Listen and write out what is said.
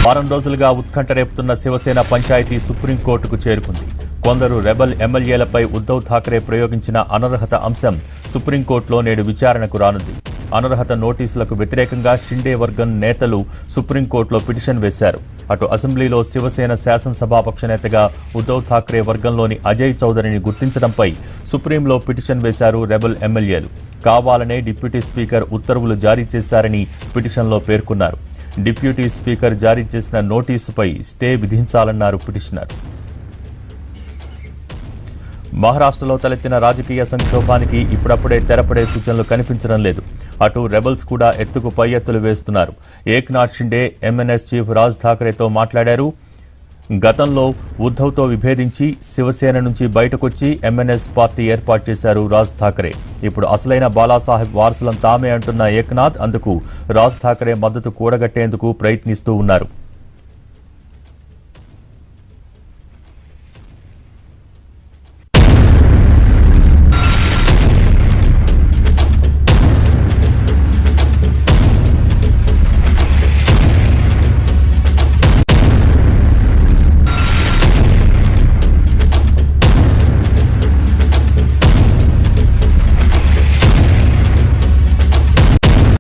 వారం రోజులుగా ఉత్కంఠ రేపుతున్న శివసేన పంచాయతీ సుప్రీంకోర్టుకు చేరుకుంది. కొందరు రెబల్ ఎమ్మెల్యేలపై ఉద్ధవ్ ఠాక్రే ప్రయోగించిన అనర్హత అంశం సుప్రీంకోర్టులో నేడు విచారణకు రానుంది. అనర్హత నోటీసులకు వ్యతిరేకంగా షిండే వర్గం నేతలు సుప్రీంకోర్టులో పిటిషన్ వేశారు. అటు అసెంబ్లీలో శివసేన శాసనసభాపక్ష నేతగా ఉద్ధవ్ ఠాక్రే వర్గంలోని అజయ్ చౌదరిని గుర్తించడంపై సుప్రీంలో పిటిషన్ వేశారు రెబల్ ఎమ్మెల్యేలు. కావాలనే డిప్యూటీ స్పీకర్ ఉత్తర్వులు జారీ చేశారని పిటిషన్లో పేర్కొన్నారు. డిప్యూటీ స్పీకర్ జారీ చేసిన నోటీసుపై స్టే విధించాలన్నారు పిటిషనర్స్. మహారాష్ట్రలో తలెత్తిన రాజకీయ సంక్షోభానికి ఇప్పుడప్పుడే తెరపడే సూచనలు కనిపించడం లేదు. అటు రెబల్స్ కూడా ఎత్తుకు పై ఎత్తులు వేస్తున్నారు. ఏక్నాథ్ షిండే ఎంఎన్ఎస్ చీఫ్ రాజ్ ఠాక్రేతో మాట్లాడారు. గతంలో ఉద్ధవ్తో విభేదించి శివసేన నుంచి బయటకొచ్చి ఎంఎన్ఎస్ పార్టీ ఏర్పాటు చేశారు రాజ్ ఠాక్రే. ఇప్పుడు అసలైన బాలాసాహెబ్ వారసులం తామే అంటున్న ఏక్నాథ్ అందుకు రాజ్ ఠాక్రే మద్దతు కూడగట్టేందుకు ప్రయత్నిస్తూ ఉన్నారు.